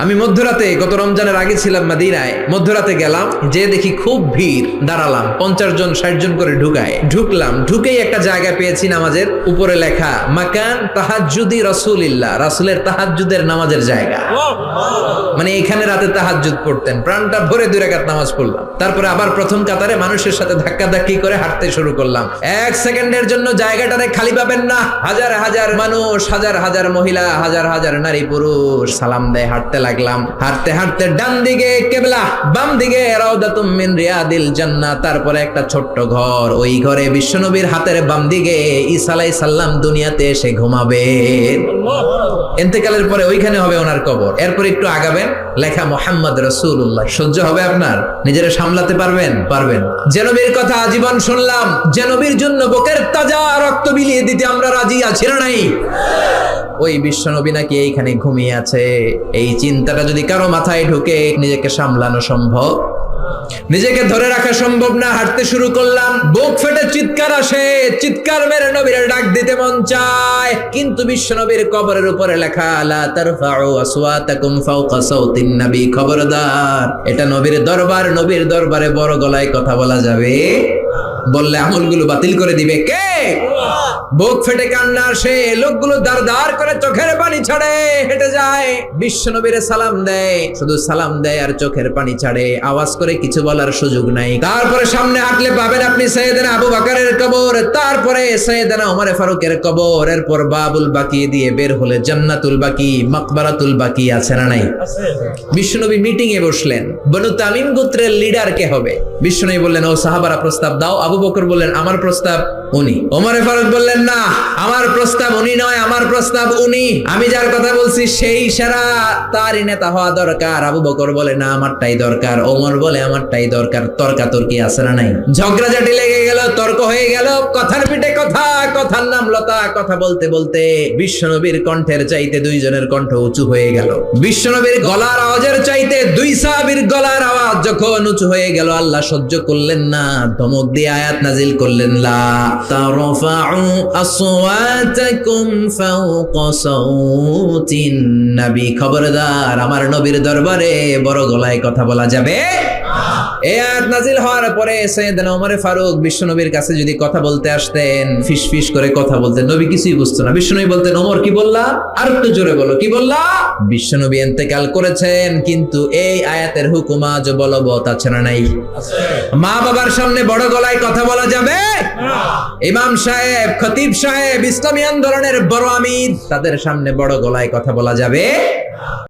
আমি মধ্যরাতে গত রমজানের আগে ছিলাম মদিনায়, মধ্যরাতে গেলাম, যে দেখি খুব ভিড়, দাঁড়ালাম, 50 জন 60 জন করে ঢুকলাম, ঢুকেই একটা জায়গা পেয়েছি নামাজের, উপরে লেখা মাকান তাহাজ্জুদি রাসূলিল্লাহ, রাসূলের তাহাজ্জুদের নামাজের জায়গা। মানে এখানে রাতে তাহাজ্জুদ পড়তেন, প্রাণটা ভরে 2 রাকাত নামাজ পড়লাম। তারপরে আবার প্রথম কাতারে মানুষের সাথে ধাক্কাধাক্কি করে হাঁটতে শুরু করলাম। 1 সেকেন্ডের জন্য জায়গাটারে খালি পাবেন না। হাজার হাজার মানুষ, হাজার হাজার মহিলা, হাজার হাজার নারী পুরুষ সালাম দেয়। হাঁটতে লাগলাম, হাঁটতে হাঁটতে ডান দিকে কিবলা, বাম দিকে রাউদাতুম মিন রিয়াদিল জান্নাহ, তারপরে একটা ছোট্ট ঘর, ওই ঘরে বিশ্বনবীর হাতের বাম দিকে ঈসা আলাইহিস সালাম দুনিয়াতে এসে ঘুমাবেন। ইন্তেকালের পরে ওইখানে হবে ওনার কবর। এরপর একটু আগাবেন, লেখা মুহাম্মদ রাসূলুল্লাহ। সহ্য হবে আপনার? নিজেরা সামলাতে পারবেন? যে নবীর কথা আজীবন শুনলাম, যে নবীর জন্য বুকের তাজা রক্ত বিলিয়ে দিতে আমরা রাজি আছি না নাই? ওই বিশ্বনবী নাকি এইখানে ঘুমিয়ে আছে। এই চিন্তাটা যদি কারো মাথায় ঢুকে, নিজেকে সামলানো সম্ভব? নিজেকে ধরে রাখা সম্ভব না। হাঁটতে শুরু করলাম, বুক ফেটে চিৎকার আসে, চিৎকার মেরে নবীর ডাক দিতে মন চায়, কিন্তু বিশ্বনবীর কবরের উপরে লেখা লা তারফাউ আসওয়াতাকুম ফাওকা সাউতিন নবী, খবরদার, এটা নবীর দরবার, নবীর দরবারে বড় গলায় কথা বলা যাবে, বললে আমলগুলো বাতিল করে দিবে কে? বুক ফেটে কান্না আসে, লোকগুলো দাঁড় দাঁড় করে চোখের পানি ছাড়ে, হেঁটে যায়, বিশ্বনবীরে সালাম দেয়, শুধু সালাম দেয় আর চোখের পানি ছাড়ে, আওয়াজ করে কিছু বলার সুযোগ নাই। তারপরে সামনে হাঁটলে পাবেন আপনি সাইয়েদনা আবু বকরের কবর, তারপরে সাইয়েদনা ওমর ফারুকের কবর, এরপর বাবুল বাকি দিয়ে বের হলে জান্নাতুল বাকি, মাকবারাতুল বাকি আছে না নাই? বিশ্বনবী মিটিং এ বসলেন, বনু তামিম গোত্রের লিডার কে হবে? বিশ্বনবী বললেন, ও সাহাবারা প্রস্তাব দাও। আবু বকর বললেন, আমার প্রস্তাব উনি। ওমর ফারুক বললেন, না, আমার প্রস্তাব উনি নয়, আমার প্রস্তাব উনি, আমি যার কথা বলছি সেই সেরা, তারই নেতা হওয়া দরকার। আবু বকর বলে, না, আমারটাই দরকার। ওমর বলে, আমারটাই দরকার। তর্কাতর্কি আছে না নাই? ঝগড়াঝাটি লেগে গেল, তর্ক হয়ে গেল, কথার পিঠে কথা, কথার নাম লতা। কথা বলতে বলতে বিশ্বনবীর কণ্ঠের চাইতে 2 জনের কণ্ঠ উঁচু হয়ে গেল। বিশ্বনবীর গলার আওয়াজের চাইতে 2 সাহাবীর গলার আওয়াজ যখন উঁচু হয়ে গেল, আল্লাহ সহ্য করলেন না, ধমক দিয়ে আয়াত নাজিল করলেন, লা তারফাউ আসওয়াতাকুম ফাওকা সাউতিন নবী, খবরদার, আমার নবীর দরবারে বড় গলায় কথা বলা যাবে। এই আয়াত নাজিল হওয়ার পরে সাইয়েদনা ওমর ফারুক বিশ্বনবীর কাছে যদি কথা বলতে আসতেন, ফিসফিস করে কথা বলতেন, নবী কিছুই বুঝতো না। বিশ্বনবী বলতেন, ওমর কি বললা? আর একটু জোরে বলো, কি বললা? বিশ্বনবী ইন্তেকাল করেছেন, কিন্তু এই আয়াতের হুকুম আজ বলবৎ আছে না নাই? মা বাবার সামনে বড় গলায় কথা বলা যাবে? ইমাম সাহেব, খতিব সাহেব, ইসলামী আন্দোলনের বড় আমির, তাদের সামনে বড় গলায় কথা বলা যাবে?